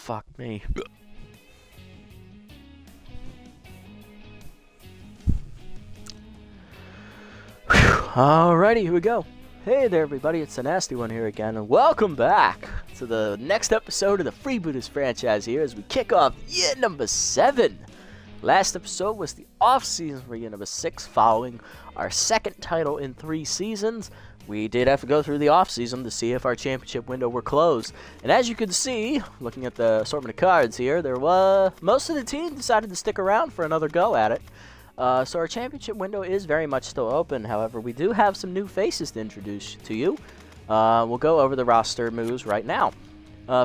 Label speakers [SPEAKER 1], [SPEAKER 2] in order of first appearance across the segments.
[SPEAKER 1] Fuck me. Alrighty, here we go. Hey there everybody, it's the Nasty One here again, and welcome back to the next episode of the Freebooters franchise here as we kick off year number 7. Last episode was the off-season for year number 6, following our second title in 3 seasons. We did have to go through the off-season to see if our championship window were closed. And as you can see, looking at the assortment of cards here, most of the team decided to stick around for another go at it. So our championship window is very much still open. However, we do have some new faces to introduce to you. We'll go over the roster moves right now.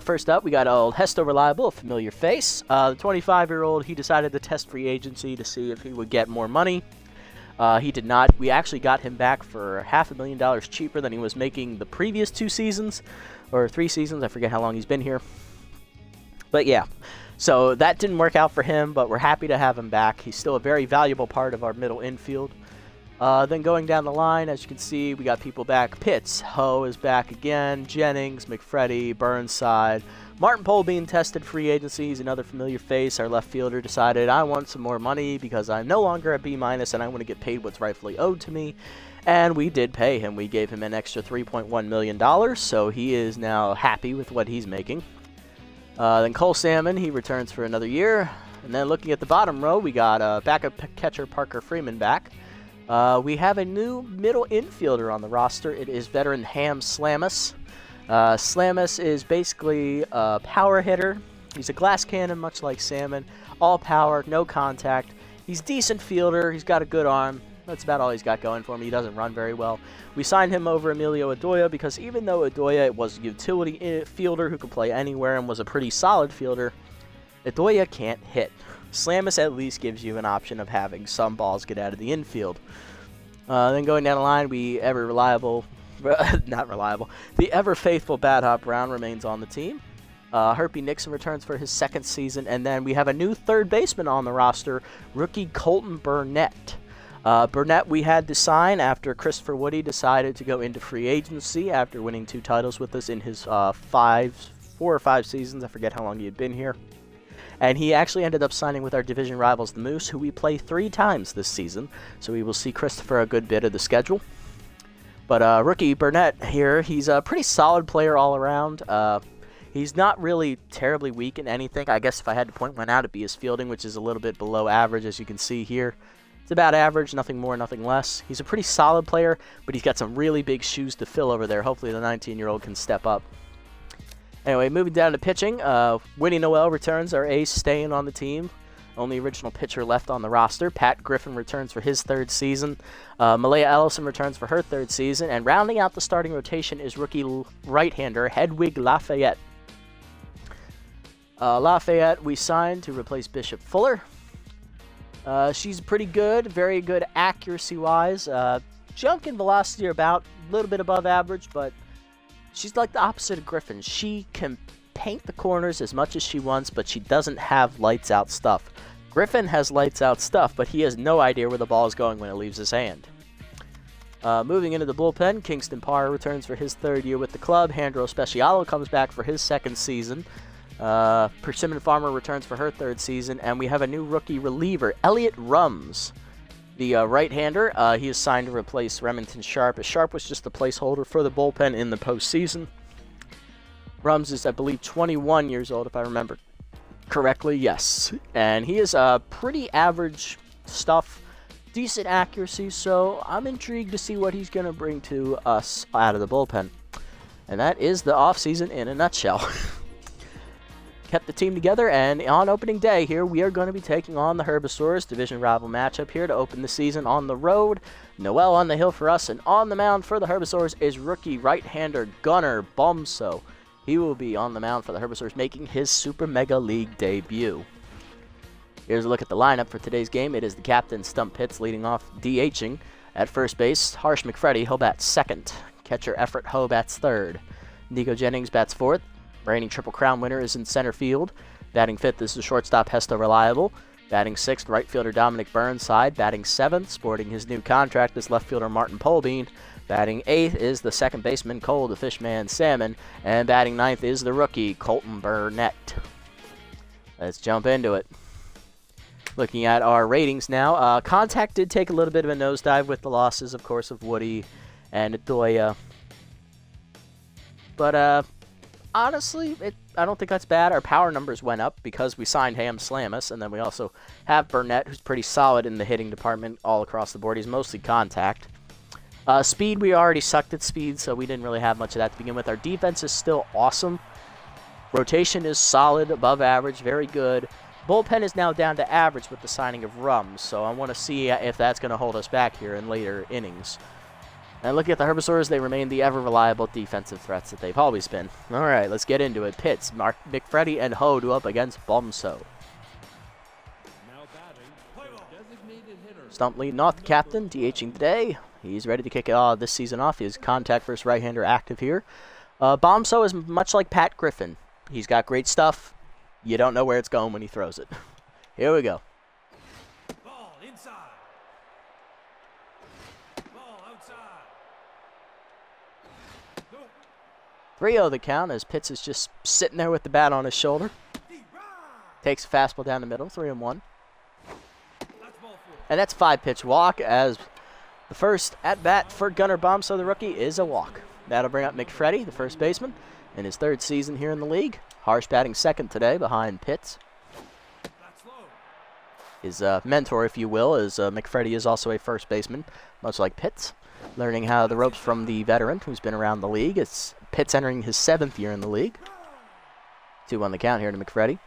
[SPEAKER 1] First up, we got old Hesto Reliable, a familiar face. The 25-year-old, he decided to test free agency to see if he would get more money. He did not. We actually got him back for $500,000 cheaper than he was making the previous 2 seasons, or 3 seasons. I forget how long he's been here. But yeah, so that didn't work out for him, but we're happy to have him back. He's still a very valuable part of our middle infield. Then going down the line, as you can see, we got people back. Pitts, Ho is back again, Jennings, McFreddy, Burnside. Martin Polvin tested free agency. He's another familiar face. Our left fielder decided, I want some more money because I'm no longer at B- and I want to get paid what's rightfully owed to me. And we did pay him. We gave him an extra $3.1 million, so he is now happy with what he's making. Then Cole Salmon, he returns for another year. And then looking at the bottom row, we got backup catcher Parker Freeman back. We have a new middle infielder on the roster. It is veteran Ham Slamus. Slamus is basically a power hitter. He's a glass cannon, much like Salmon. All power, no contact. He's a decent fielder. He's got a good arm. That's about all he's got going for him. He doesn't run very well. We signed him over Emilio Adoya because even though Adoya was a utility fielder who could play anywhere and was a pretty solid fielder, Adoya can't hit. Slamus at least gives you an option of having some balls get out of the infield. Then going down the line, the ever-faithful Bad Hop Brown remains on the team. Herpy Nixon returns for his 2nd season, and then we have a new third baseman on the roster, rookie Colton Burnett. Burnett we had to sign after Christopher Woody decided to go into free agency after winning 2 titles with us in his 4 or 5 seasons. I forget how long he had been here. And he actually ended up signing with our division rivals, the Moose, who we play 3 times this season. So we will see Christopher a good bit of the schedule. But rookie Burnett here, he's a pretty solid player all around. He's not really terribly weak in anything. I guess if I had to point one out, it'd be his fielding, which is a little bit below average, as you can see here. It's about average, nothing more, nothing less. He's a pretty solid player, but he's got some really big shoes to fill over there. Hopefully the 19-year-old can step up. Anyway, moving down to pitching, Winnie Noel returns, our ace, staying on the team. Only original pitcher left on the roster. Pat Griffin returns for his 3rd season. Malaya Ellison returns for her 3rd season. And rounding out the starting rotation is rookie right-hander Hedwig Lafayette. Lafayette we signed to replace Bishop Fuller. She's pretty good, very good accuracy-wise. Jump and velocity are about a little bit above average, but she's like the opposite of Griffin. She can paint the corners as much as she wants, but she doesn't have lights-out stuff. Griffin has lights-out stuff, but he has no idea where the ball is going when it leaves his hand. Moving into the bullpen, Kingston Parr returns for his 3rd year with the club. Handro Specialo comes back for his 2nd season. Persimmon Farmer returns for her 3rd season, and we have a new rookie reliever, Elliott Rums. The right-hander, he is signed to replace Remington Sharp, as Sharp was just a placeholder for the bullpen in the postseason. Rums is, I believe, 21 years old, if I remember correctly. Yes. And he is pretty average stuff, decent accuracy, so I'm intrigued to see what he's going to bring to us out of the bullpen. And that is the offseason in a nutshell. Kept the team together, and on opening day here, we are going to be taking on the Herbisaurs, division rival matchup here to open the season on the road. Noel on the hill for us, and on the mound for the Herbisaurs is rookie right-hander Gunnar Bomso. He will be on the mound for the Herbisaurs, making his Super Mega League debut. Here's a look at the lineup for today's game. It is the captain, Stump Pitts, leading off DHing. At first base, Harsh McFreddy, he'll bat 2nd. Catcher Effort Ho bats 3rd. Nico Jennings bats 4th. Reigning Triple Crown winner is in center field. Batting 5th is the shortstop Hesto Reliable. Batting 6th, right fielder Dominic Burnside. Batting 7th, sporting his new contract, is left fielder Martin Polvin. Batting 8th is the second baseman Cole the Fishman Salmon. And batting 9th is the rookie Colton Burnett. Let's jump into it. Looking at our ratings now, Contact did take a little bit of a nosedive with the losses, of course, of Woody and Adoya. But honestly, I don't think that's bad. Our power numbers went up because we signed Ham Slamus, and then we also have Burnett, who's pretty solid in the hitting department all across the board. He's mostly Contact. Speed, we already sucked at speed, so we didn't really have much of that to begin with. Our defense is still awesome. Rotation is solid, above average, very good. Bullpen is now down to average with the signing of Rums, so I want to see if that's going to hold us back here in later innings. And looking at the Herbisaurs, they remain the ever-reliable defensive threats that they've always been. All right, let's get into it. Pitts, McFreddy, and Ho do up against Bomso. Stump leading off the captain, DHing today. He's ready to kick it this season off. His Contact versus right-hander active here. Bomso is much like Pat Griffin. He's got great stuff. You don't know where it's going when he throws it. Here we go.
[SPEAKER 2] Ball inside. Ball outside.
[SPEAKER 1] 3-0 the count as Pitts is just sitting there with the bat on his shoulder. Takes a fastball down the middle, 3-1. And that's 5-pitch walk as the first at-bat for Gunnar Bomso, the rookie, is a walk. That'll bring up McFreddy, the first baseman, in his 3rd season here in the league. Harsh batting 2nd today behind Pitts. His mentor, if you will, is McFreddy is also a first baseman, much like Pitts. Learning how the ropes from the veteran who's been around the league. It's Pitts entering his 7th year in the league. 2-1 the count here to McFreddy.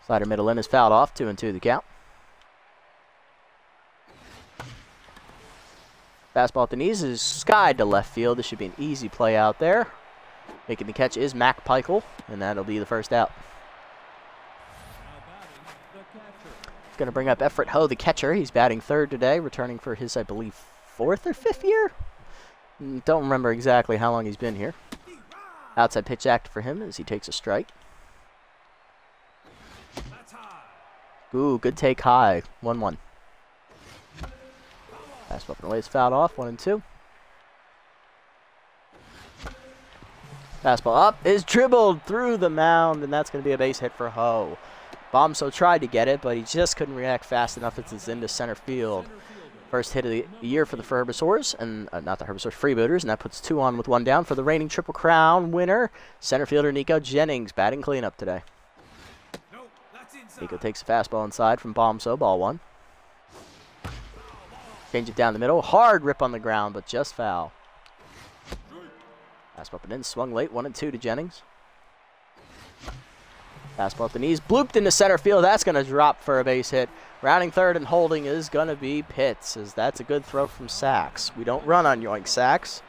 [SPEAKER 1] Slider middle in is fouled off, 2-2 the count. Fastball at the knees is skied to left field. This should be an easy play out there. Making the catch is Mac Peichel, and that'll be the first out. It's going to bring up Everett Ho, the catcher. He's batting 3rd today, returning for his, I believe, 4th or 5th year? Don't remember exactly how long he's been here. Outside pitch active for him as he takes a strike. Ooh, good take high. 1-1. Fastball up and away is fouled off. 1-2. Fastball up is dribbled through the mound, and that's going to be a base hit for Ho. Bomso tried to get it, but he just couldn't react fast enough. It's into center field. First hit of the year for the Herbisaurs, and not the Herbisaurs, Freebooters, and that puts 2 on with 1 down for the reigning Triple Crown winner, center fielder Nico Jennings, batting cleanup today. Nico takes a fastball inside from Bomso, ball 1. Change it down the middle, hard rip on the ground, but just foul. Fastball up and in, swung late, 1-2 to Jennings. Fastball at the knees, blooped into center field. That's going to drop for a base hit. Rounding 3rd and holding is going to be Pitts, as that's a good throw from Sachs. We don't run on Yoink Sachs.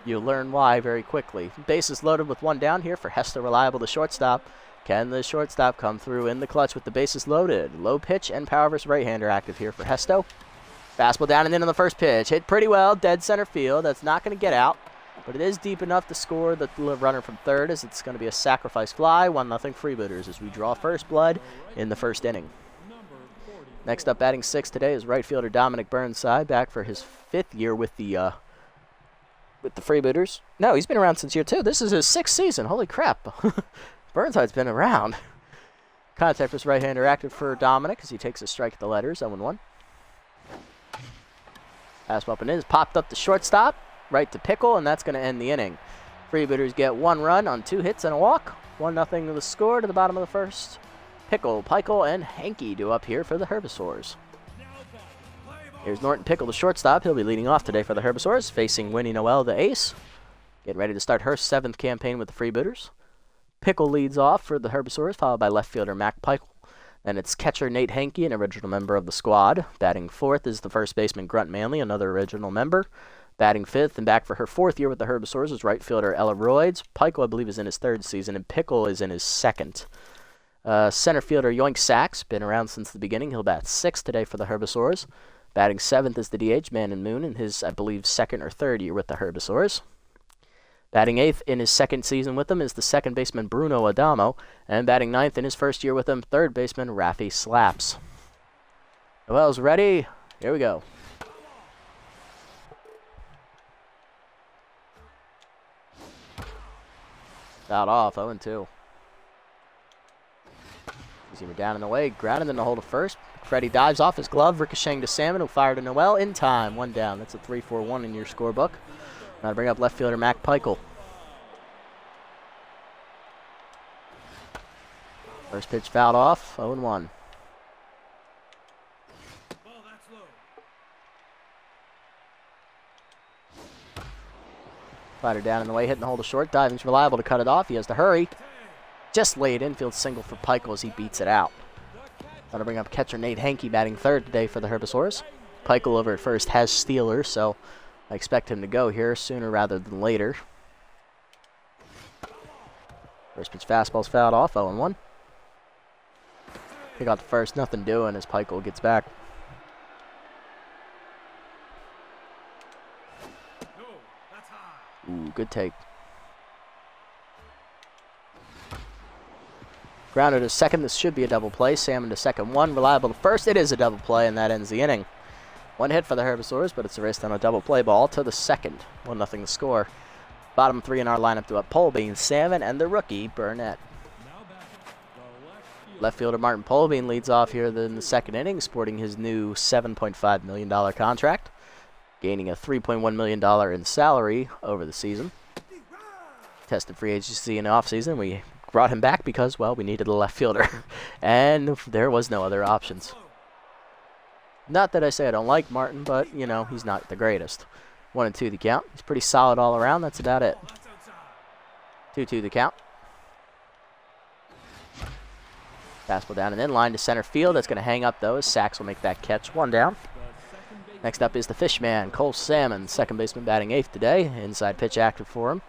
[SPEAKER 1] You'll learn why very quickly. Bases loaded with 1 down here for Hester Reliable, the shortstop. Can the shortstop come through in the clutch with the bases loaded? Low pitch and power versus right-hander active here for Hesto. Fastball down and in on the first pitch. Hit pretty well, dead center field. That's not going to get out, but it is deep enough to score the runner from 3rd, as it's going to be a sacrifice fly. 1-0 Freebooters as we draw first blood in the 1st inning. Next up, batting 6th today is right fielder Dominic Burnside, back for his 5th year with the Freebooters. No, he's been around since year 2. This is his 6th season. Holy crap. Burnside's been around. Contact was right-hander active for Dominic as he takes a strike at the letters, 0-1. Fastball up and in is popped up to shortstop, right to Pickle, and that's going to end the inning. Freebooters get 1 run on 2 hits and a walk. 1-0 the score to the bottom of the 1st. Pickle, Peichel, and Hankey do up here for the Herbisaurs. Here's Norton Pickle, the shortstop. He'll be leading off today for the Herbisaurs, facing Winnie Noel, the ace. Getting ready to start her 7th campaign with the Freebooters. Pickle leads off for the Herbisaurs, followed by left fielder Mac Peichel. Then it's catcher Nate Hankey, an original member of the squad. Batting 4th is the first baseman Grunt Manley, another original member. Batting 5th and back for her 4th year with the Herbisaurs is right fielder Ella Royds. Peichel, I believe, is in his 3rd season, and Pickle is in his 2nd. Center fielder Yoink Sachs, been around since the beginning. He'll bat 6th today for the Herbisaurs. Batting 7th is the DH, Man and Moon, in his, I believe, 2nd or 3rd year with the Herbisaurs. Batting 8th in his 2nd season with them is the 2nd baseman Bruno Adamo, and batting 9th in his 1st year with them, 3rd baseman Rafi Slaps. Noel's ready. Here we go. Fouled off, 0-2. Easy down in the way, grounded in the hole to first. Freddie dives off his glove, ricocheting to Salmon, who fired to Noel in time. 1 down. That's a 3-4-1 in your scorebook. Now to bring up left fielder Mac Peichel. First pitch fouled off, 0-1.
[SPEAKER 2] Ball, that's low.
[SPEAKER 1] Slider down in the way, hitting the hole to short. Diving's reliable to cut it off. He has to hurry. Just laid infield single for Peichel as he beats it out. That'll bring up catcher Nate Hankey batting third today for the Herbisaurs. Peichel over at first has Steelers, so I expect him to go here sooner rather than later. First pitch fastball's fouled off, 0-1. Pick out the first, nothing doing as Peichel gets back.
[SPEAKER 2] No, that's high.
[SPEAKER 1] Ooh, good take. Grounded to second, this should be a double play. Salmon to second, 1. Reliable to first, it is a double play, and that ends the inning. 1 hit for the Herbisaurs, but it's erased on a double play ball to the second. 1-0 the score. Bottom 3 in our lineup to up Polvin, Salmon, and the rookie, Burnett. Left fielder Martin Polvin leads off here in the second inning, sporting his new $7.5 million contract, gaining a $3.1 million in salary over the season. Tested free agency in the offseason. We brought him back because, well, we needed a left fielder, and there was no other options. Not that I say I don't like Martin, but, you know, he's not the greatest. 1-2 the count. He's pretty solid all around. That's about it. 2-2 the count. Fastball down and in line to center field. That's going to hang up, though, as Sachs will make that catch. 1 down. Next up is the Fishman, Cole Salmon, second baseman batting 8th today. Inside pitch active for him.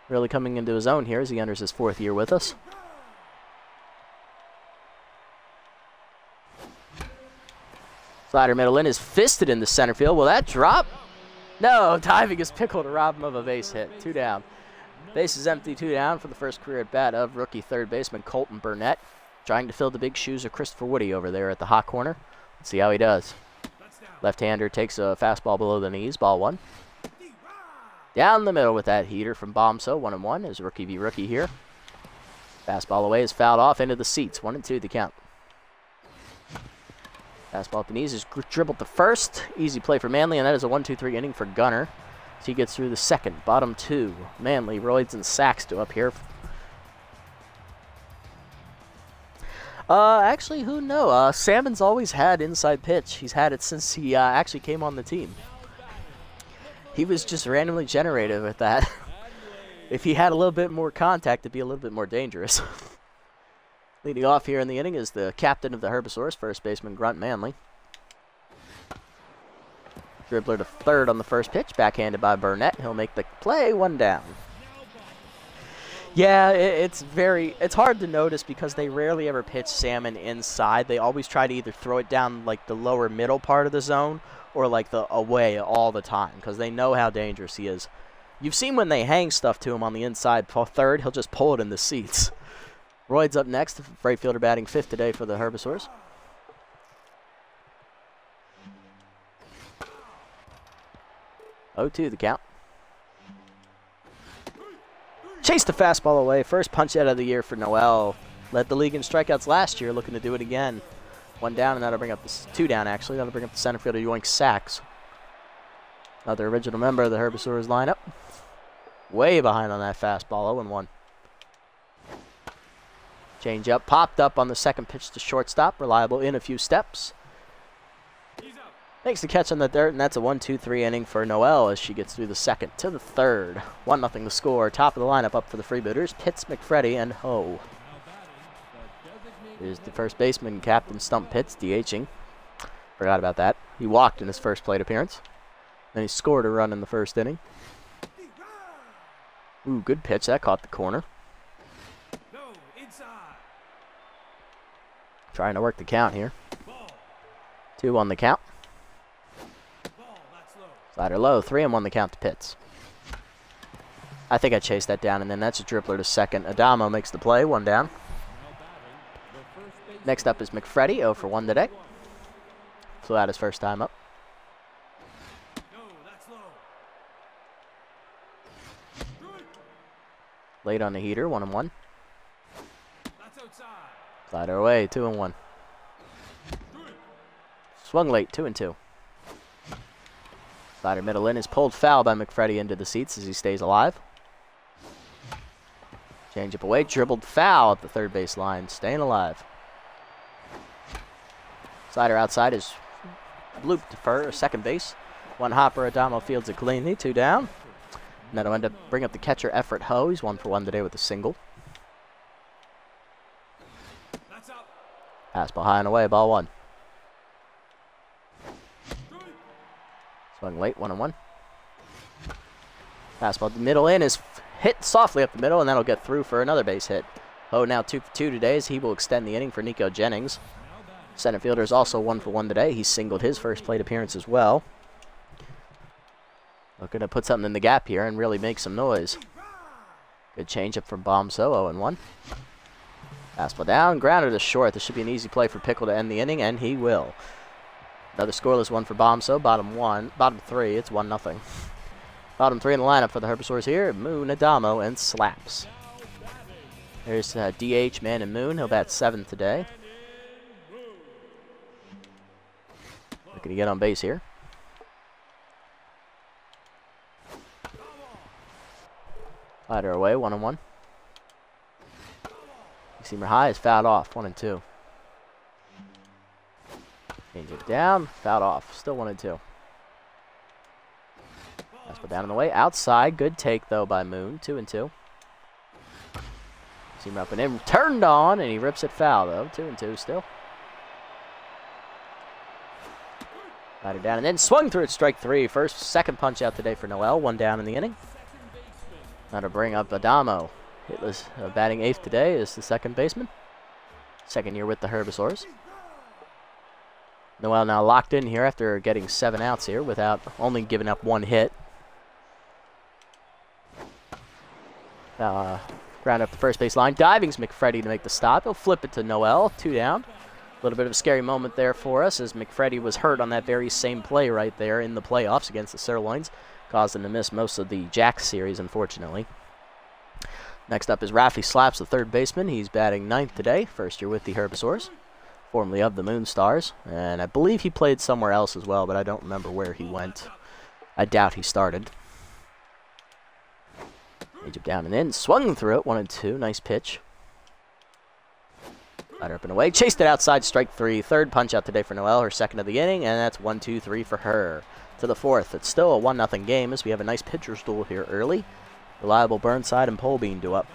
[SPEAKER 1] Really coming into his own here as he enters his 4th year with us. Slider middle in is fisted into center field. Will that drop? No, diving is Pickle to rob him of a base hit. 2 down. Base is empty, 2 down for the first career at bat of rookie third baseman Colton Burnett. Trying to fill the big shoes of Christopher Woody over there at the hot corner. Let's see how he does. Left-hander takes a fastball below the knees. Ball 1. Down the middle with that heater from Bombso. 1-1 is rookie v rookie here. Fastball away is fouled off into the seats. 1-2 the count. Fastball at the knees is dribbled to first. Easy play for Manley, and that is a 1-2-3 inning for Gunner. So he gets through the second. Bottom 2. Manley, Royds, and Sachs to up here. Actually, who knows? Salmon's always had inside pitch. He's had it since he actually came on the team. He was just randomly generated with that. If he had a little bit more contact, it'd be a little bit more dangerous. Leading off here in the inning is the captain of the Herbisaurs, first baseman Grunt Manley. Dribbler to third on the first pitch, backhanded by Burnett. He'll make the play. 1 down. Yeah, it's hard to notice because they rarely ever pitch Salmon inside. They always try to either throw it down like the lower middle part of the zone or like the away all the time because they know how dangerous he is. You've seen when they hang stuff to him on the inside third, he'll just pull it in the seats. Royd's up next, right fielder batting 5th today for the Herbisaurs. Oh, 2 the count. Chased the fastball away. First punch out of the year for Noel. Led the league in strikeouts last year, looking to do it again. 1 down, and that'll bring up the 2 down, actually. That'll bring up the center fielder, Yoink Sachs. Another original member of the Herbisaurs lineup. Way behind on that fastball, 0-1. Change up, popped up on the second pitch to shortstop. Reliable in a few steps. Makes the catch on the dirt, and that's a 1-2-3 inning for Noel as she gets through the second to the third. 1-0 the score. Top of the lineup up for the Freebooters. Pitts, McFreddy, and Ho. Here's the first baseman, Captain Stump Pitts, DHing. Forgot about that. He walked in his first plate appearance. Then he scored a run in the first inning. Ooh, good pitch. That caught the corner. Trying to work the count here. 2 on the count. Slider low, 3-1 the count to Pitts. I think I chased that down, and then that's a dribbler to second. Adamo makes the play, 1 down. Next up is McFreddy, 0 for 1 today. Flew out his first time up. Late on the heater, 1-1. Slider away, 2-1. Swung late, 2-2. Slider middle in is pulled foul by McFreddy into the seats as he stays alive. Change up away, dribbled foul at the third base line, staying alive. Slider outside is looped for second base. One hopper, Adamo fields it cleanly, 2 down. And that'll end up bring up the catcher Everett Ho. He's 1 for 1 today with a single. Pass ball high and away, ball 1. Swung late, 1-1. Fastball middle in is hit softly up the middle, and that'll get through for another base hit. Ho now 2 for 2 today as he will extend the inning for Nico Jennings. Center fielder is also 1 for 1 today. He singled his first plate appearance as well. Looking to put something in the gap here and really make some noise. Good changeup from Bombso, 0-1. Fastball down, grounder to short. This should be an easy play for Pickle to end the inning, and he will. Another scoreless one for Bombso, bottom 3, it's 1-0. Bottom 3 in the lineup for the Herbivores here, Moon, Adamo, and Slaps. There's DH, Man, and Moon. He'll bat 7th today. Looking to get on base here. Slider away, 1-1. Seamer high is fouled off, 1-2. Change it down, fouled off, still 1-2. Fastball down in the way, outside, good take though by Moon, 2-2. Seamer up and in, turned on, and he rips it foul though, 2-2 still. Slider down and then swung through it, strike 3. Second punch out today for Noel, 1 down in the inning. Now to bring up Adamo. Hitless batting 8th today is the second baseman. Second year with the Herbivores. Noel now locked in here after getting 7 outs here without only giving up 1 hit. Ground up the first base line. Diving's McFreddy to make the stop. He'll flip it to Noel, 2 down. A little bit of a scary moment there for us as McFreddy was hurt on that very same play right there in the playoffs against the Sirloins. Caused him to miss most of the Jacks series, unfortunately. Next up is Raffy Slaps, the third baseman. He's batting 9th today, first year with the Herbivores, formerly of the Moonstars. And I believe he played somewhere else as well, but I don't remember where he went. I doubt he started. Change up down and in, swung through it, 1-2, nice pitch. Slider up and away, chased it outside, strike 3. Third punch out today for Noel, her second of the inning, and that's 1-2-3 for her. To the 4th, it's still a 1-0 game as we have a nice pitcher's duel here early. Reliable Burnside and Polvin do up.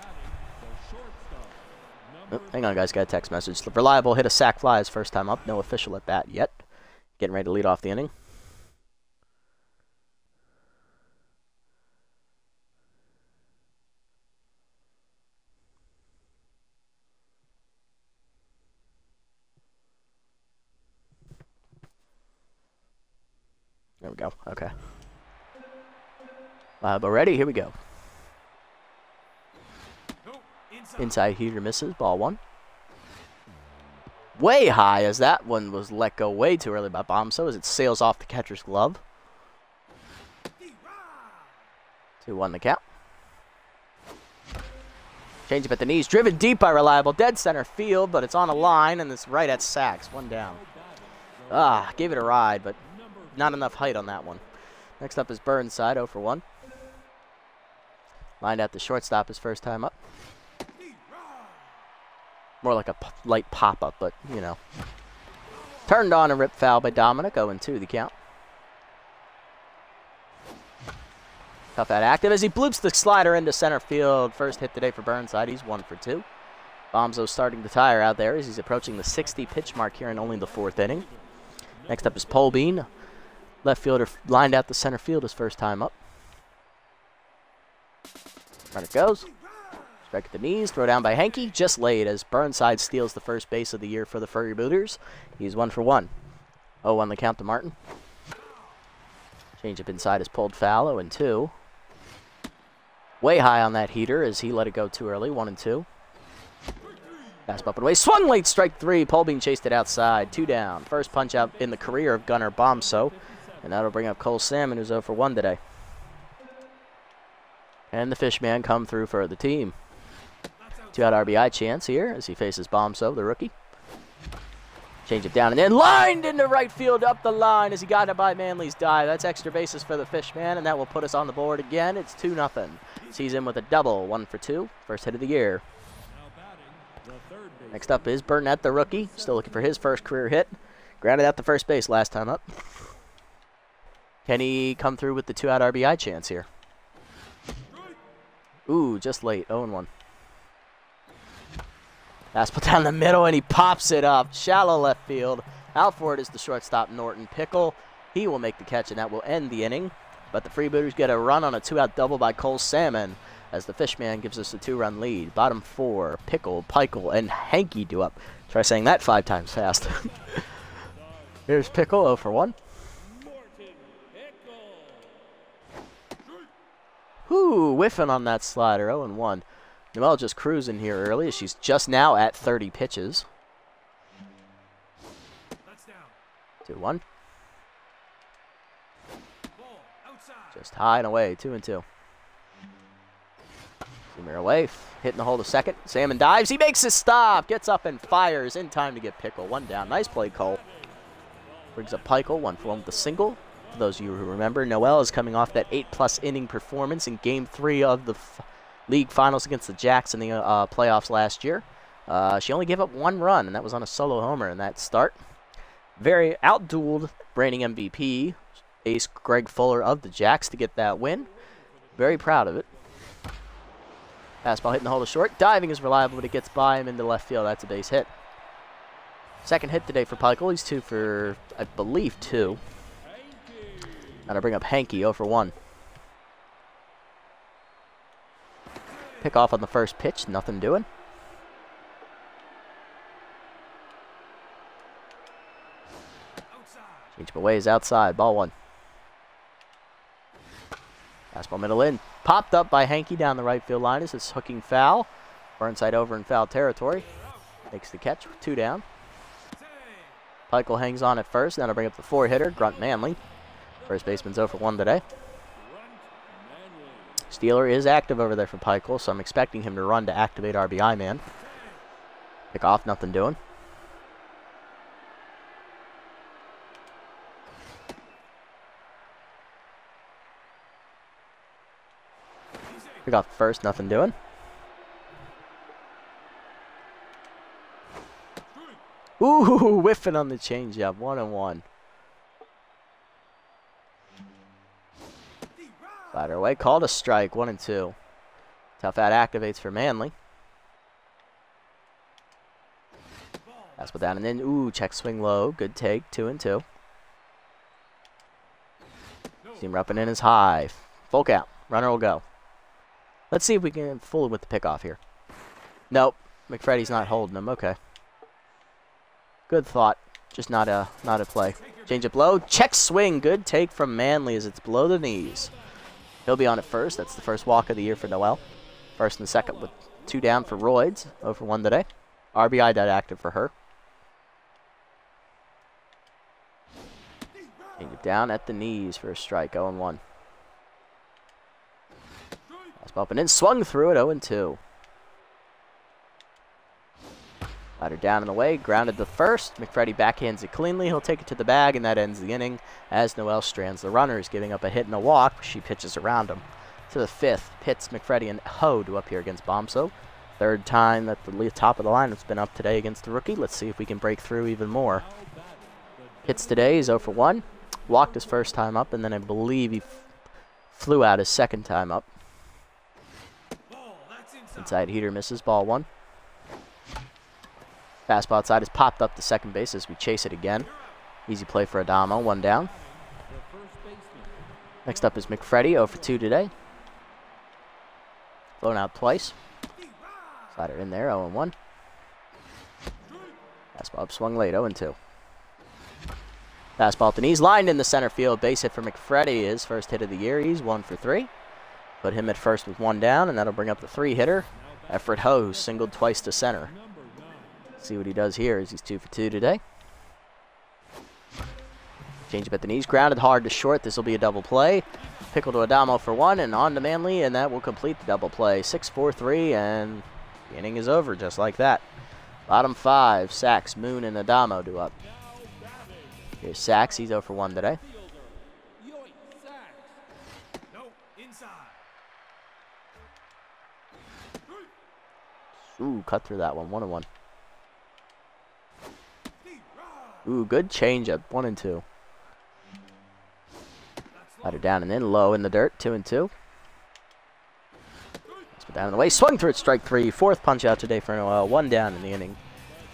[SPEAKER 1] Oh, hang on, guys, got a text message. Reliable hit a sac fly his first time up. No official at bat yet. Getting ready to lead off the inning. There we go. Okay. But ready? Here we go. Inside heater misses. Ball 1. Way high as that one was let go way too early by Bombso as it sails off the catcher's glove. 2-1 the count. Change up at the knees. Driven deep by Reliable. Dead center field, but it's on a line and it's right at Sacks. 1 down. Gave it a ride, but not enough height on that one. Next up is Burnside, 0 for 1. Lined out the shortstop his first time up. More like a light pop-up, but, you know. Turned on and ripped foul by Dominic, 0-2 the count. Tough at active as he bloops the slider into center field. First hit today for Burnside. He's 1 for 2. Bomzo starting to tire out there as he's approaching the 60 pitch mark here in only the 4th inning. Next up is Polvin. Left fielder lined out the center field his first time up. Right it goes. Strike at the knees. Throw down by Hanky. Just laid as Burnside steals the first base of the year for the Freebooters. He's 1 for 1. 0-1 the count to Martin. Change up inside is pulled foul. 0-2. Way high on that heater as he let it go too early. 1-2. Fastball up and away. Swung late. Strike 3. Polvin chased it outside. 2 down. First punch out in the career of Gunnar Bombso. And that'll bring up Cole Salmon, who's 0 for 1 today. And the Fishman come through for the team. Two-out RBI chance here as he faces Bombso, the rookie. Change it down and then lined into right field up the line as he got it by Manley's dive. That's extra bases for the Fishman, and that will put us on the board again. It's 2-0. He's in with a double, 1 for 2. First hit of the year. Next up is Burnett, the rookie. Still looking for his first career hit. Grounded out to first base last time up. Can he come through with the 2-out RBI chance here? Ooh, just late. 0-1. Fastball down the middle, and he pops it up. Shallow left field. Out for it is the shortstop, Norton Pickle. He will make the catch, and that will end the inning. But the Freebooters get a run on a 2-out double by Cole Salmon as the Fishman gives us a 2-run lead. Bottom 4, Pickle, Pikel, and Hanky do up. Try saying that 5 times fast. Here's Pickle, 0 for 1. Whoo, whiffing on that slider, 0-1. Noelle just cruising here early. She's just now at 30 pitches. 2-1. Just high and away, 2-2. Zoomer away, hitting the hole to second. Salmon dives, he makes his stop, gets up and fires in time to get Pickle. 1 down, nice play, Cole. Brings up Pikel, 1 for 1 with the single. For those of you who remember, Noelle is coming off that 8+ inning performance in Game 3 of the league finals against the Jacks in the playoffs last year. She only gave up 1 run, and that was on a solo homer in that start. Very outdueled reigning MVP, ace Greg Fuller of the Jacks, to get that win. Very proud of it. Fastball hitting the hole to short. Diving is reliable, but it gets by him into left field. That's a base hit. Second hit today for Pikel. He's 2 for, I believe, 2. And I bring up Hanky, 0 for 1. Pick off on the first pitch, nothing doing. Change away is outside, ball 1. Fastball middle in. Popped up by Hanky down the right field line as it's hooking foul. Burnside over in foul territory. Makes the catch, 2 down. Pikel hangs on at first, then I'll bring up the 4-hitter, Grunt Manley. First baseman's 0 for 1 today. Steeler is active over there for Pikel, so I'm expecting him to run to activate RBI man. Pick off, nothing doing. Pick off first, nothing doing. Ooh, whiffing on the changeup, 1-1. Slider away, called a strike, 1-2. Tough out activates for Manley. Fastball down and in. Ooh, check swing low. Good take, 2-2. Seam upping in is high. Full count. Runner will go. Let's see if we can fool him with the pickoff here. Nope. McFreddy's not holding him. Okay. Good thought. Just not a play. Change up low. Check swing. Good take from Manley as it's below the knees. He'll be on at first. That's the first walk of the year for Noelle. First and second with 2 down for Royds. 0 for 1 today. RBI dead active for her. Change it down at the knees for a strike. 0-1. Fastball up and in. Swung through it. 0-2. Ladder down in the way, grounded to first. McFreddy backhands it cleanly. He'll take it to the bag, and that ends the inning as Noelle strands the runners, giving up a hit and a walk. She pitches around him. To the 5th, Pitts, McFreddy, and Ho to up here against Bombso. 3rd time that the top of the lineup's been up today against the rookie. Let's see if we can break through even more. Pitts today is 0 for 1. Walked his first time up, and then I believe he flew out his second time up. Inside heater misses, ball 1. Fastball outside is popped up to second base as we chase it again. Easy play for Adamo, 1 down. Next up is McFreddy, 0 for 2 today. Blown out twice. Slider in there, 0-1. Fastball up, swung late, 0-2. Fastball at the knees, lined in the center field. Base hit for McFreddy, his first hit of the year. He's 1 for 3. Put him at first with 1 down, and that'll bring up the 3-hitter, Efred Ho, who singled twice to center. See what he does here as he's 2 for 2 today. Change up at the knees, grounded hard to short. This will be a double play. Pickle to Adamo for 1, and on to Manley, and that will complete the double play. 6-4-3, and The inning is over just like that. Bottom 5, Sachs, Moon, and Adamo due up. Here's Sachs. He's 0 for 1 today.
[SPEAKER 2] No, inside.
[SPEAKER 1] Ooh, cut through that one. 1-1. Ooh, good changeup. 1-2. Slider down and in, low in the dirt. 2-2. Let's put down in the way. Swung through it, strike 3. 4th punch out today for Noel. 1 down in the inning.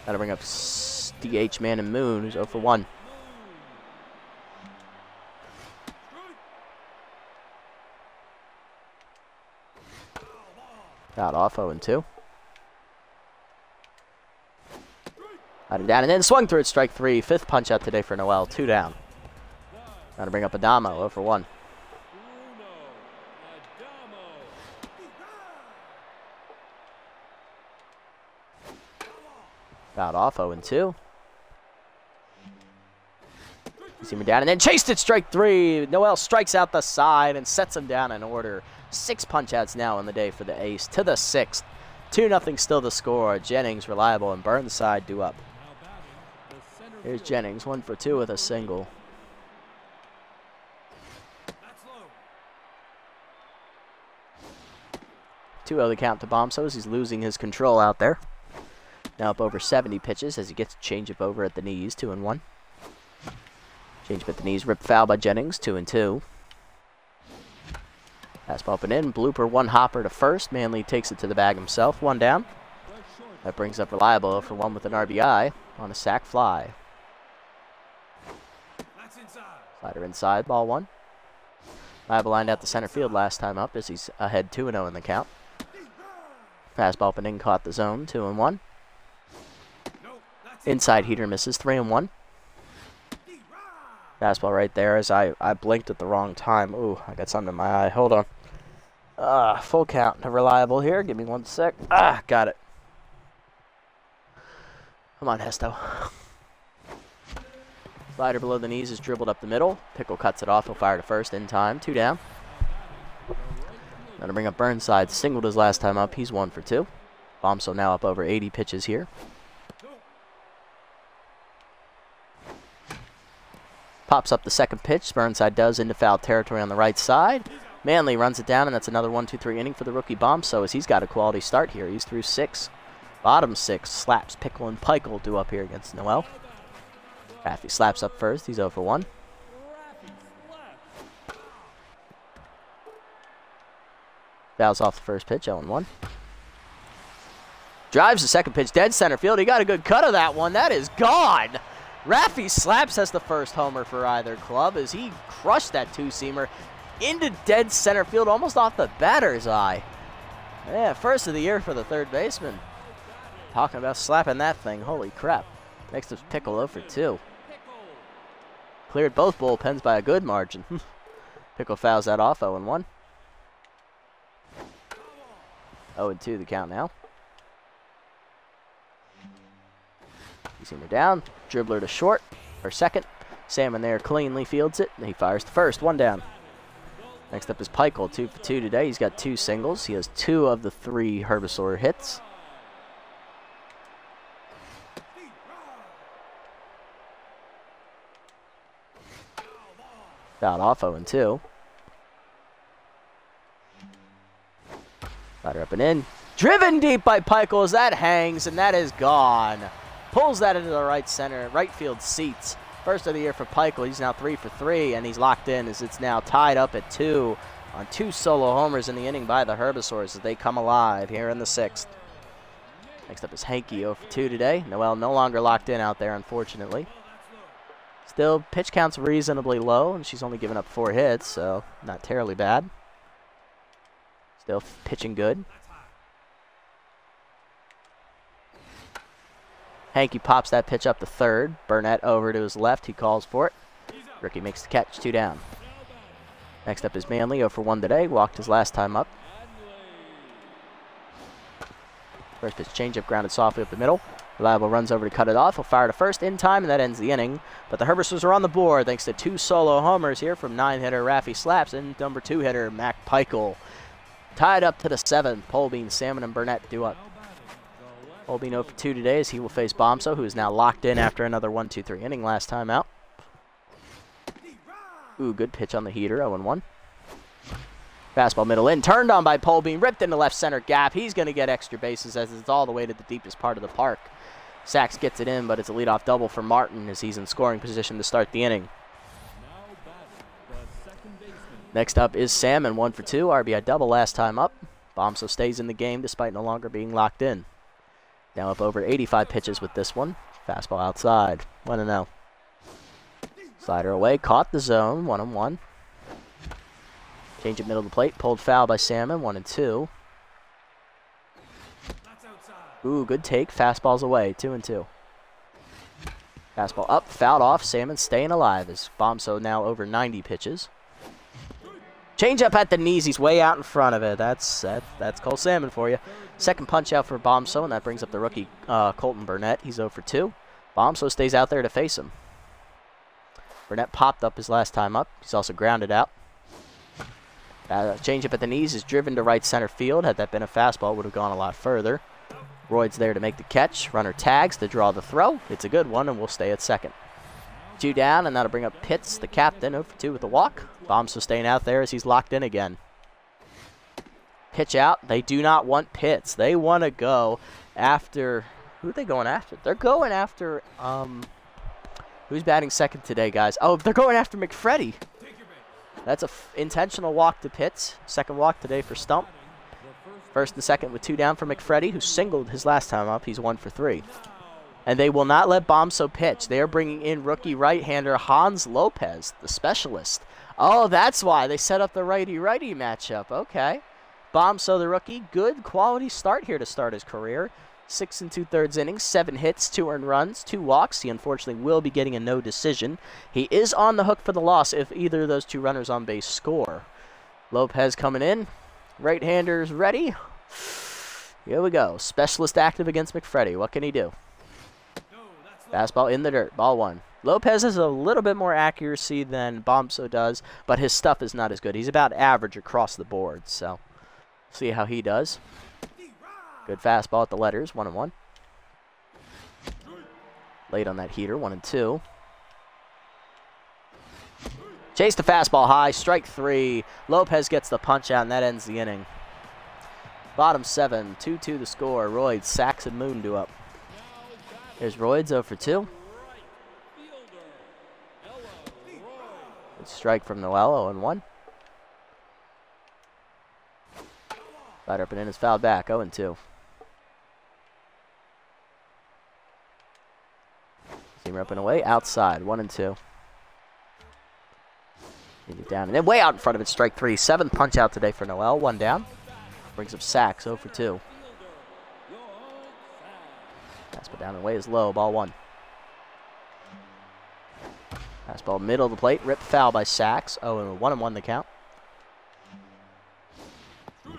[SPEAKER 1] That'll bring up DH man and Moon, who's 0 for 1. Got off 0-2. Slider down and in, swung through it, strike 3. 5th punch out today for Noel. 2 down. Now to bring up Adamo, 0 for 1. Got off 0-2. You see me down and then chased it, strike 3. Noel strikes out the side and sets him down in order. 6 punch outs now in the day for the ace to the 6th. 2-0 still the score. Jennings, Reliable, and Burnside due up. Here's Jennings, 1 for 2 with a single. 2-0 the count to Bombso as he's losing his control out there. Now up over 70 pitches as he gets a changeup over at the knees, 2-1. Changeup at the knees, ripped foul by Jennings, 2-2. Fastball up and in, blooper, 1 hopper to first. Manley takes it to the bag himself, 1 down. That brings up Reliable for 1 with an RBI on a sac fly. Slider inside, ball 1. Reliable lined out the center field last time up as he's ahead 2-0 in the count. Fastball up and in, caught the zone, 2-1. Inside heater misses, 3-1. Fastball right there as I blinked at the wrong time. Ooh, I got something in my eye. Hold on. Full count to Reliable here. Give me 1 sec. Got it. Come on, Hesto. Slider below the knees is dribbled up the middle. Pickle cuts it off. He'll fire to first in time. 2 down. Now to bring up Burnside. Singled his last time up. He's 1 for 2. Bombso now up over 80 pitches here. Pops up the second pitch. Burnside does into foul territory on the right side. Manley runs it down, and that's another 1-2-3 inning for the rookie Bombso as he's got a quality start here. He's through 6. Bottom 6. Slaps, Pickle, and Pikel due up here against Noel. Raffy slaps up first. He's 0 for 1. Fouls off the first pitch, 0-1. Drives the second pitch, dead center field. He got a good cut of that one. That is gone. Raffy slaps has the first homer for either club as he crushed that 2-seamer into dead center field, almost off the batter's eye. Yeah, first of the year for the third baseman. Talking about slapping that thing. Holy crap. Next is Pickle 0 for 2. Cleared both bullpens by a good margin. Pickle fouls that off, 0-1. 0-2 the count now. You see him down. Dribbler to short, or second. Salmon there cleanly fields it, and he fires to first. 1 down. Next up is Pikel, 2 for 2 today. He's got 2 singles. He has 2 of the 3 Herbisaur hits. Fouled off, 0-2. Slider up and in. Driven deep by Pikel as that hangs, and that is gone. Pulls that into the right field seats. First of the year for Pikel. He's now 3 for 3, and he's locked in as it's now tied up at 2 on 2 solo homers in the inning by the Herbisaurs as they come alive here in the 6th. Next up is Hanky, 0 for 2 today. Noel no longer locked in out there, unfortunately. Still, pitch count's reasonably low, and she's only given up 4 hits, so not terribly bad. Still pitching good. Hanky pops that pitch up to third. Burnett over to his left. He calls for it. Rookie makes the catch. 2 down. Next up is Manley, 0 for 1 today. Walked his last time up. First pitch changeup grounded softly up the middle. Reliable runs over to cut it off. He'll fire to first in time, and that ends the inning. But the Herbisaurs are on the board thanks to 2 solo homers here from 9-hitter Raffy Slaps and number 2-hitter Mac Pikel. Tied up to the 7th. Polvin, Salmon, and Burnett due up. Polvin 0 for 2 today as he will face Bomso, who is now locked in after another 1-2-3 inning last time out. Ooh, good pitch on the heater, 0-1. Fastball middle in, turned on by Polvin, ripped into left center gap. He's going to get extra bases as it's all the way to the deepest part of the park. Sachs gets it in, but it's a leadoff double for Martin as he's in scoring position to start the inning. Next up is Salmon, 1 for 2, RBI double last time up. Bomso stays in the game despite no longer being locked in. Now up over 85 pitches with this one. Fastball outside, 1-0. Slider away, caught the zone, 1-1. Change it middle of the plate, pulled foul by Salmon, 1-2. Ooh, good take, fastball's away, 2-2. Fastball up, fouled off, Salmon staying alive as Bomso now over 90 pitches. Change up at the knees, he's way out in front of it. That's Cole Salmon for you. Second punch out for Bomso, and that brings up the rookie Colton Burnett. He's 0 for 2. Bomso stays out there to face him. Burnett popped up his last time up. He's also grounded out. Change up at the knees is driven to right center field. Had that been a fastball, it would have gone a lot further. Royd's there to make the catch. Runner tags to draw the throw. It's a good one, and we'll stay at second. 2 down, and that'll bring up Pitts, the captain, 0 for 2 with the walk. Bomso staying out there as he's locked in again. Pitch out. They do not want Pitts. They want to go after... Who are they going after? They're going after... Who's batting second today, guys? Oh, they're going after McFreddy. That's an intentional walk to Pitts. Second walk today for Stump. First and second with 2 down for McFreddy, who singled his last time up. He's 1 for 3. And they will not let Bomso pitch. They are bringing in rookie right-hander Hans Lopez, the specialist. Oh, that's why they set up the righty-righty matchup. Okay. Bomso, the rookie, good quality start here to start his career. 6 2/3 innings, 7 hits, 2 earned runs, 2 walks. He unfortunately will be getting a no decision. He is on the hook for the loss if either of those 2 runners on base score. Lopez coming in. Right-handers ready. Here we go. Specialist active against McFreddy. What can he do? Fastball in the dirt. Ball 1. Lopez has a little bit more accuracy than Bomso does, but his stuff is not as good. He's about average across the board, so see how he does. Good fastball at the letters, 1-1. Late on that heater, 1-2. Chase the fastball high, strike 3. Lopez gets the punch out, and that ends the inning. Bottom 7, 2-2 the score. Royd, Sachs, and Moon do up. There's Royds 0 for 2. Good strike from Noel, 0-1. Slider up and in is fouled back, 0-2. Seamer up and away, outside, 1-2. Get it down, and then way out in front of it, strike 3. 7th punch out today for Noel, 1 down. Brings up Sachs, 0 for 2. Fastball down and away is low, ball 1. Fastball middle of the plate, ripped foul by Sachs. 1-1 the count.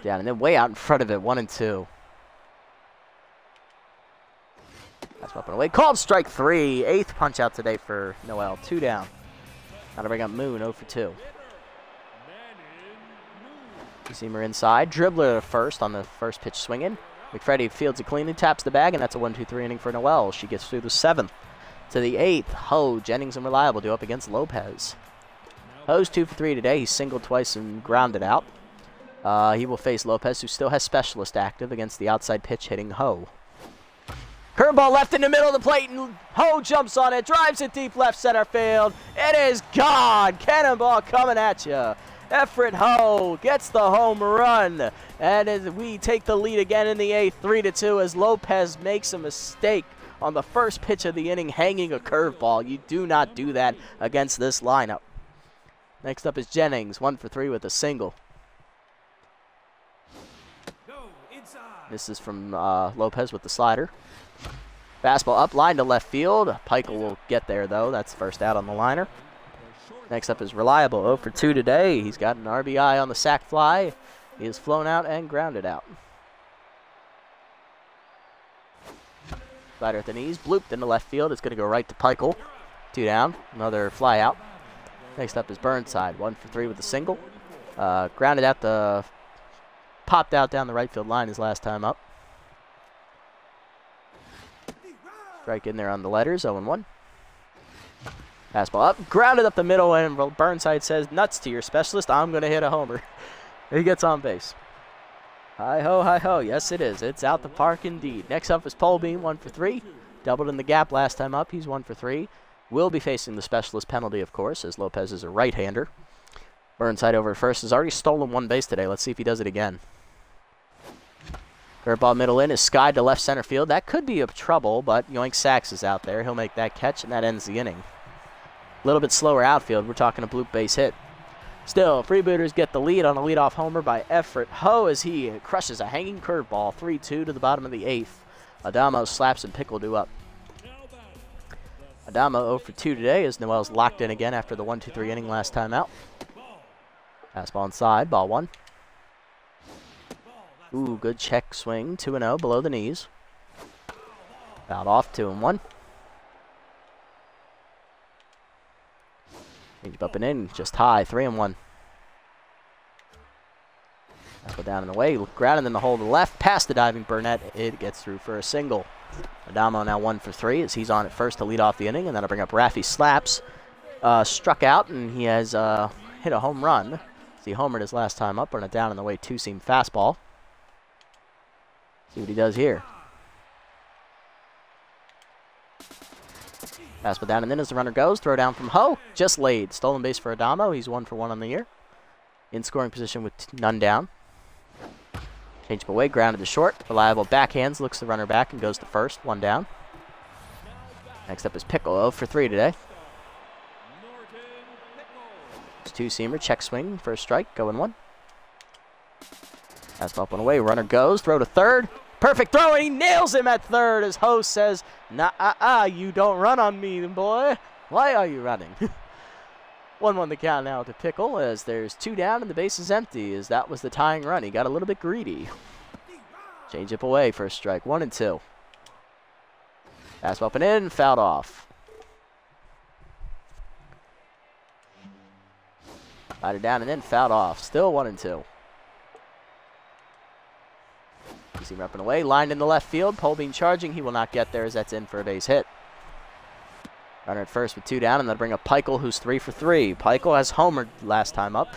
[SPEAKER 1] Down and then way out in front of it, 1-2. Fastball up and away, called strike 3. 8th punch out today for Noel, 2 down. Now to bring up Moon, 0 for 2. Seamer inside, dribbler to first on the first pitch swinging. McFreddy fields it cleanly, taps the bag, and that's a 1-2-3 inning for Noel. She gets through the 7th. To the 8th, Ho, Jennings, and Reliable do up against Lopez. Ho's 2 for 3 today. He's singled twice and grounded out. He will face Lopez, who still has specialist active against the outside pitch hitting Ho. Curveball left in the middle of the plate, and Ho jumps on it, drives it deep left center field. It is gone. Cannonball coming at you. Everett Ho gets the home run, and as we take the lead again in the 8th, 3-2, as Lopez makes a mistake on the first pitch of the inning, hanging a curveball. You do not do that against this lineup. Next up is Jennings, 1 for 3 with a single. This is from Lopez with the slider. Fastball up, line to left field. Peichel will get there, though. That's first out on the liner. Next up is Reliable, 0 for 2 today. He's got an RBI on the sac fly. He is flown out and grounded out. Slider at the knees, blooped into left field. It's going to go right to Peichel. 2 down, another fly out. Next up is Burnside, 1 for 3 with a single. Grounded out the... Popped out down the right field line his last time up. Strike in there on the letters, 0-1. Fastball up, grounded up the middle, and Burnside says, nuts to your specialist, I'm going to hit a homer. He gets on base. Hi-ho, hi-ho. Yes, it is. It's out the park indeed. Next up is Polvin, 1 for 3. Doubled in the gap last time up. He's 1 for 3. Will be facing the specialist penalty, of course, as Lopez is a right-hander. Burnside over at first has already stolen 1 base today. Let's see if he does it again. Curveball middle in is skied to left center field. That could be a trouble, but Yoink Sachs is out there. He'll make that catch, and that ends the inning. A little bit slower outfield. We're talking a bloop base hit. Still, Freebooters get the lead on a leadoff homer by Everett Ho as he crushes a hanging curveball, 3-2 to the bottom of the 8th. Adamo slaps and Pickle do up. Adamo 0 for 2 today as Noel's locked in again after the 1-2-3 inning last time out. Fastball inside, ball 1. Ooh, good check swing, 2-0 below the knees. Fouled off, 2-1. Change up and in, just high, 3-1. Go down and away, grounded in the hole to the left, past the diving Burnett. It gets through for a single. Adamo now 1 for 3 as he's on at first to lead off the inning, and that'll bring up Raffy Slaps. Struck out, and he has hit a home run. He homered his last time up on a down and away 2-seam fastball. See what he does here. Fastball down and in as the runner goes. Throw down from Ho. Just laid. Stolen base for Adamo. He's 1 for 1 on the year. In scoring position with none down. Change up away. Grounded to short. Reliable backhands. Looks the runner back and goes to first. 1 down. Next up is Pickle. 0 for 3 today. It's 2-seamer. Check swing. First strike. 0-1. Fastball up and away. Runner goes. Throw to third. Perfect throw, and he nails him at third as Ho says, nah, you don't run on me, boy. Why are you running? 1-1 the count now to Pickle as there's 2 down and the base is empty as that was the tying run. He got a little bit greedy. Change up away, first strike, 1-2. Fastball up and in, fouled off. Slider down and in, fouled off. Still 1-2. See him up and away, lined in the left field. Polvin charging, he will not get there as that's in for a base hit. Runner at first with 2 down, and that'll bring up Pikel, who's 3 for 3. Pikel has homered last time up,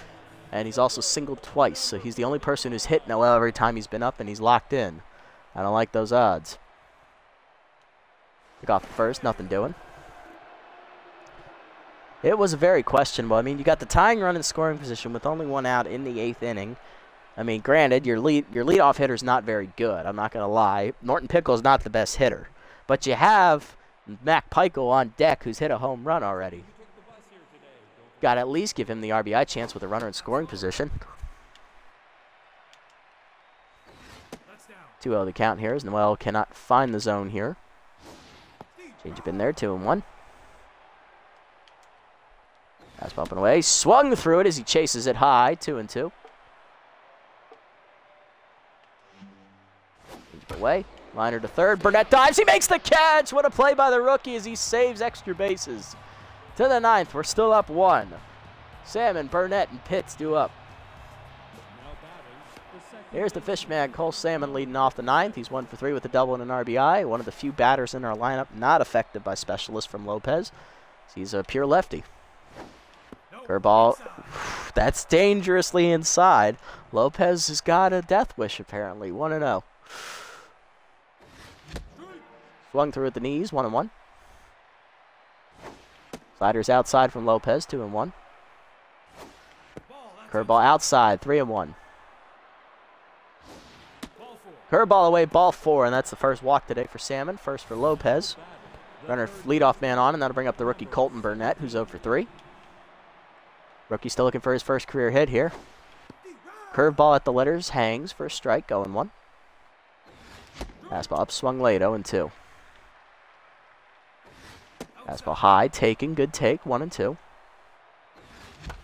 [SPEAKER 1] and he's also singled twice, so he's the only person who's hit Noel every time he's been up, and he's locked in. I don't like those odds. Pick off the first, nothing doing. It was very questionable. I mean, you got the tying run in scoring position with only 1 out in the 8th inning. I mean, granted, your leadoff hitter's not very good. I'm not going to lie. Norton Pickle's not the best hitter. But you have Mac Pikel on deck who's hit a home run already. Got to at least give him the RBI chance with a runner in scoring position. 2-0 the count here as Noel cannot find the zone here. Change up in there, 2-1. Fastball up and away. Swung through it as he chases it high, 2-2. Away, liner to third. Burnett dives. He makes the catch. What a play by the rookie as he saves extra bases. To the 9th, we're still up 1. Salmon, Burnett, and Pitts do up. Here's the fishman, Cole Salmon, leading off the 9th. He's 1 for 3 with a double and an RBI. One of the few batters in our lineup not affected by specialists from Lopez. He's a pure lefty. Curveball, that's dangerously inside. Lopez has got a death wish apparently. 1-0. Swung through at the knees, 1-1. Sliders outside from Lopez, 2-1. Curveball outside, 3-1. Curveball away, ball 4, and that's the first walk today for Salmon. First for Lopez. Runner leadoff man on, and that'll bring up the rookie Colton Burnett, who's 0 for 3. Rookie still looking for his first career hit here. Curveball at the letters, hangs for a strike, 0-1. Fastball up, swung late, 0-2. Fastball high, taken, good take, 1-2.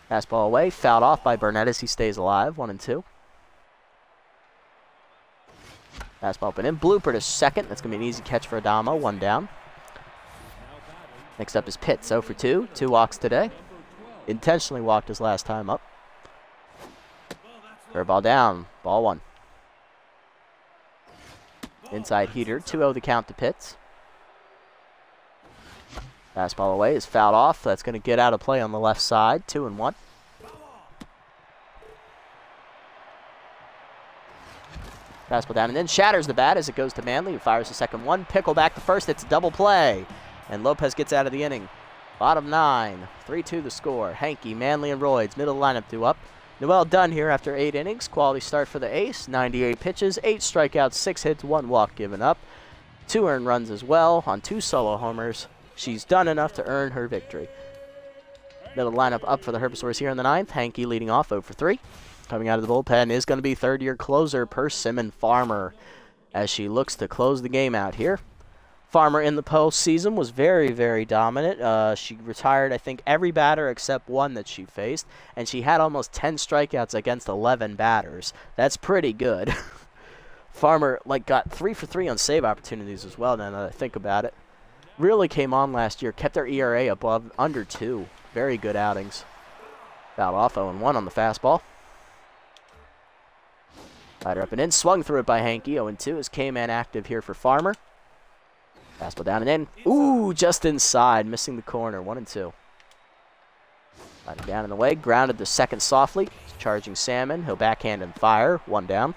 [SPEAKER 1] Fastball away, fouled off by Burnett as he stays alive, 1-2. Fastball up and in, blooper to second. That's going to be an easy catch for Adamo, 1 down. Next up is Pitts, 0 for 2, 2 walks today. Intentionally walked his last time up. Curveball down, ball 1. Inside heater, 2-0 the count to Pitts. Fastball away is fouled off. That's going to get out of play on the left side. 2-1. Fastball down and in. Shatters the bat as it goes to Manley, who fires the second one. Pickle back to first. It's a double play. And Lopez gets out of the inning. Bottom 9. 3-2 the score. Hankey, Manley, and Royds. Middle lineup due up. Noel done here after 8 innings. Quality start for the ace. 98 pitches, 8 strikeouts, 6 hits, 1 walk given up. 2 earned runs as well on 2 solo homers. She's done enough to earn her victory. Middle lineup up for the Herbisaurs here in the 9th. Hankey leading off 0 for 3. Coming out of the bullpen is going to be third-year closer Persimmon Farmer as she looks to close the game out here. Farmer in the postseason was very, very dominant. She retired, I think, every batter except one that she faced, and she had almost 10 strikeouts against 11 batters. That's pretty good. Farmer got 3 for 3 on save opportunities as well, now that I think about it. Really came on last year, kept their ERA under 2. Very good outings. Fouled off 0-1 on the fastball. Slider up and in, swung through it by Hankey. 0-2 is K-Man active here for Farmer. Fastball down and in. Ooh, just inside, missing the corner. 1-2. Slider down and away, grounded to second softly. Charging Salmon. He'll backhand and fire. 1 down.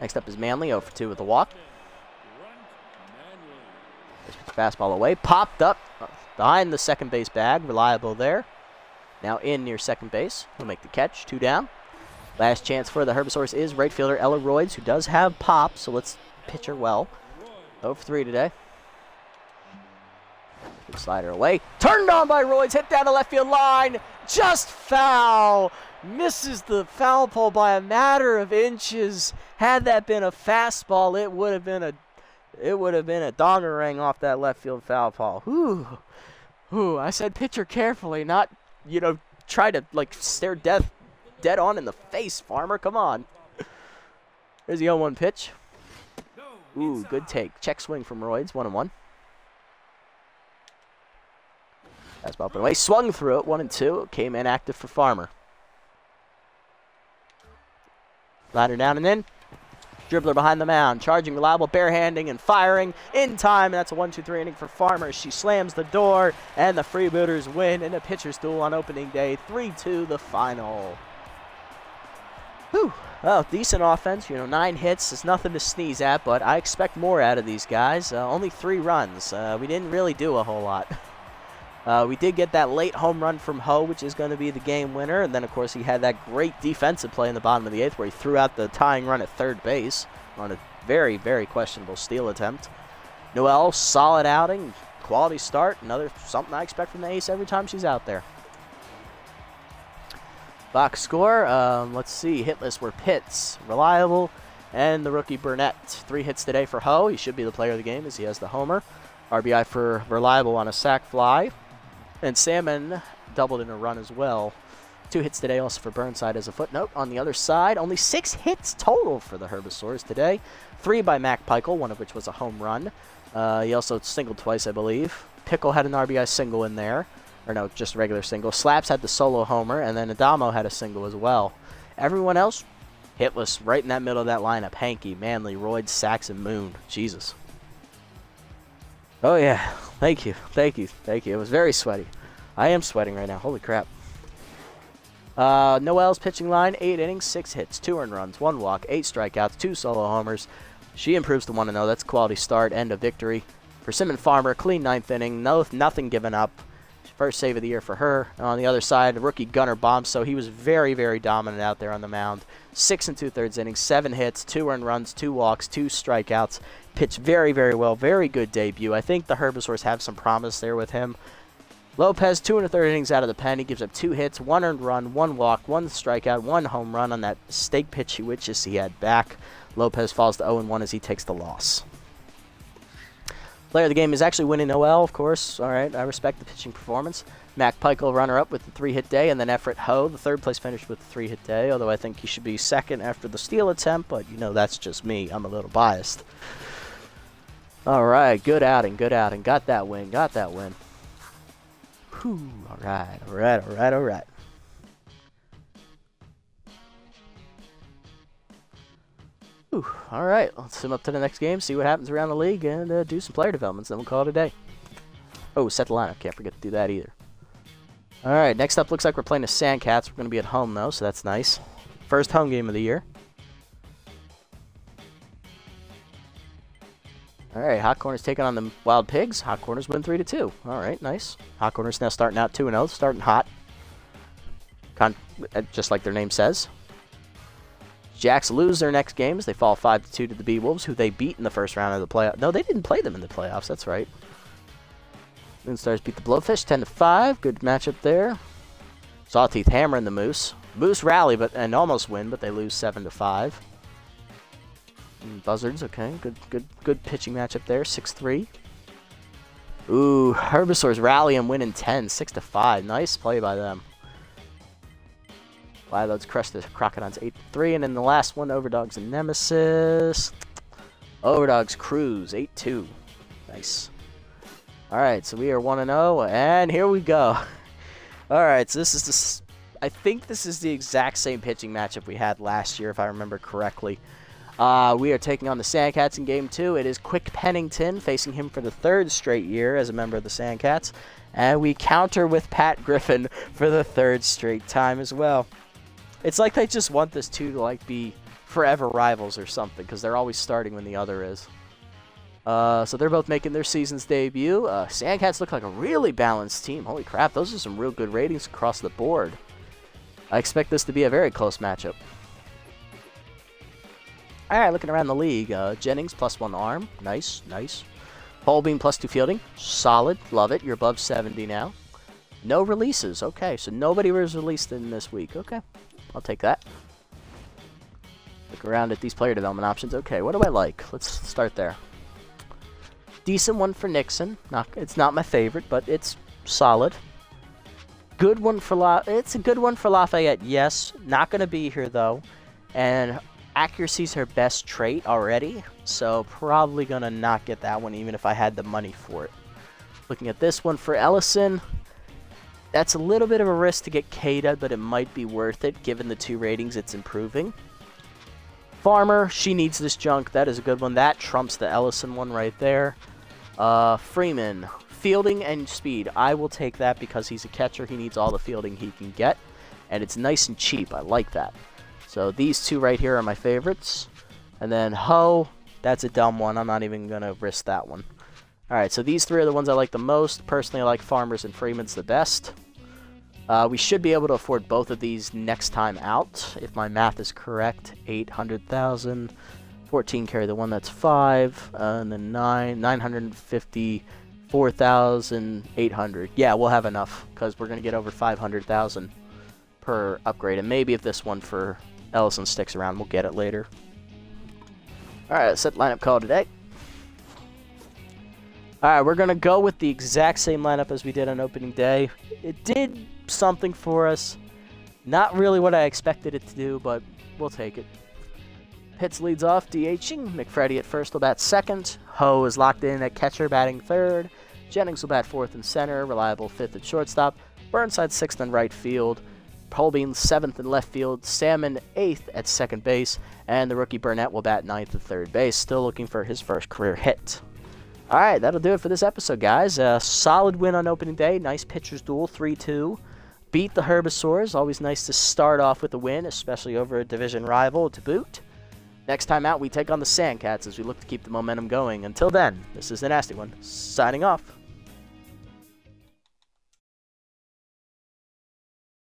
[SPEAKER 1] Next up is Manley, 0 for 2 with a walk. Fastball away, popped up behind the second base bag. Reliable there. Now in near second base. He'll make the catch. 2 down. Last chance for the Herbisaurs is right fielder Ella Royds, who does have pop, so let's pitch her well. 0 for 3 today. Good slider away. Turned on by Royds, hit down the left field line. Just foul. Misses the foul pole by a matter of inches. Had that been a fastball, it would have been a dongerang off that left field foul pole. Whew. Whew. I said pitch her carefully, not, try to stare dead on in the face, Farmer. Come on. There's the 0-1 pitch. Ooh, good take. Check swing from Royds. 1-1. Fastball up and away. Swung through it. 1-2. Came in active for Farmer. Ladder down and in. Dribbler behind the mound. Charging, reliable, barehanding, and firing in time. And that's a 1-2-3 inning for Farmer. She slams the door, and the Freebooters win in a pitcher's duel on opening day. 3-2 the final. Whew. Well, decent offense. 9 hits is nothing to sneeze at, but I expect more out of these guys. Only 3 runs. We didn't really do a whole lot. We did get that late home run from Ho, which is going to be the game winner. And then, of course, he had that great defensive play in the bottom of the 8th where he threw out the tying run at third base on a very, very questionable steal attempt. Noel, solid outing, quality start. Another something I expect from the ace every time she's out there. Box score, let's see. Hitless were Pitts, Reliable, and the rookie Burnett. 3 hits today for Ho. He should be the player of the game as he has the homer. RBI for Reliable on a sac fly. And Salmon doubled in a run as well. 2 hits today also for Burnside as a footnote. On the other side, only 6 hits total for the Herbisaurs today. 3 by Mac Pikel, one of which was a home run. He also singled twice, I believe. Pickle had an RBI single in there. Or no, just a regular single. Slaps had the solo homer, and then Adamo had a single as well. Everyone else, hitless right in that middle of that lineup. Hankey, Manley, Royd, Sachs, and Moon. Jesus. Oh, yeah. Thank you. Thank you. Thank you. It was very sweaty. I am sweating right now. Holy crap. Noel's pitching line, 8 innings, 6 hits, 2 earned runs, 1 walk, 8 strikeouts, 2 solo homers. She improves to 1-0. That's a quality start and a victory. Persimmon Farmer, clean 9th inning. Nothing given up. First save of the year for her. On the other side, rookie Gunnar Bomb, so he was very, very dominant out there on the mound. 6 2/3 innings, 7 hits, 2 earned runs, 2 walks, 2 strikeouts. Pitched very, very well. Very good debut. I think the Herbisaurs have some promise there with him. Lopez, 2 1/3 innings out of the pen. He gives up 2 hits, 1 earned run, 1 walk, 1 strikeout, 1 home run on that stake pitch he wishes he had back. Lopez falls to 0-1 as he takes the loss. Player of the game is actually Winnie Noel, of course. All right, I respect the pitching performance. Mac Pikel, runner-up with the 3-hit day, and then Everett Ho, the 3rd place finished with the 3-hit day, although I think he should be 2nd after the steal attempt, but, that's just me. I'm a little biased. All right, good outing, good outing. Got that win, got that win. Whew, all right, all right, all right, all right. Whew, all right, let's swim up to the next game, see what happens around the league, and do some player developments, then we'll call it a day. Oh, set the lineup. Can't forget to do that either. Alright, next up looks like we're playing the Sandcats. We're going to be at home, though, so that's nice. First home game of the year. Alright, Hot Corners taking on the Wild Pigs. Hot Corners win 3-2. Alright, nice. Hot Corners now starting out 2-0, starting hot. Just like their name says. Jacks lose their next games. They fall 5-2 to the B-Wolves, who they beat in the first round of the playoffs. No, they didn't play them in the playoffs. That's right. Moonstars beat the Blowfish 10-5. Good matchup there. Sawteeth hammering the Moose. Moose rally and almost win, but they lose 7-5. Buzzards, okay. Good pitching matchup there. 6-3. Ooh, Herbivores rally and win in 10. 6-5. Nice play by them. Lilodes crushed the Crocodons 8-3, and then the last one, Overdogs and Nemesis. Overdogs cruise 8-2. Nice. Alright, so we are 1-0, and here we go. Alright, so this is I think this is the exact same pitching matchup we had last year, if I remember correctly. We are taking on the Sandcats in Game 2. It is Quick Pennington, facing him for the 3rd straight year as a member of the Sandcats. And we counter with Pat Griffin for the 3rd straight time as well. It's like they just want this two to like be forever rivals or something, because they're always starting when the other is. So they're both making their season's debut. Sandcats look like a really balanced team. Holy crap, those are some real good ratings across the board. I expect this to be a very close matchup. Alright, looking around the league. Jennings +1 arm. Nice, nice. Polvin +2 fielding. Solid. Love it. You're above 70 now. No releases. Okay, so nobody was released in this week. Okay. I'll take that. Look around at these player development options. Okay, what do I like? Let's start there. Decent one for Nixon. It's not my favorite, but it's solid. Good one for It's a good one for Lafayette, yes. Not going to be here, though. And accuracy's her best trait already, so probably going to not get that one, even if I had the money for it. Looking at this one for Ellison. That's a little bit of a risk to get Kata, but it might be worth it, given the 2 ratings it's improving. Farmer, she needs this junk. That is a good one. That trumps the Ellison one right there. Freeman, fielding and speed. I will take that because he's a catcher. He needs all the fielding he can get, and it's nice and cheap. I like that. So these 2 right here are my favorites. And then Ho, that's a dumb one. I'm not even going to risk that one. Alright, so these 3 are the ones I like the most. Personally, I like Farmers and Freeman's the best. We should be able to afford both of these next time out, if my math is correct. 800,000, 14 carry the one, that's 5, and then 954,800. Yeah, we'll have enough, because we're going to get over 500,000 per upgrade, and maybe if this one for Ellison sticks around, we'll get it later. Alright, set lineup call today. Alright, we're going to go with the exact same lineup as we did on opening day. It did something for us. Not really what I expected it to do, but we'll take it. Pitts leads off, DHing. McFreddy at first will bat second. Ho is locked in at catcher, batting third. Jennings will bat fourth and center. Reliable fifth at shortstop. Burnside sixth in right field. Polvin seventh in left field. Salmon eighth at second base. And the rookie Burnett will bat ninth at third base. Still looking for his first career hit. Alright, that'll do it for this episode, guys. A solid win on opening day. Nice pitcher's duel, 3-2. Beat the Herbivores. Always nice to start off with a win, especially over a division rival to boot. Next time out, we take on the Sandcats as we look to keep the momentum going. Until then, this is the Nasty One, signing off.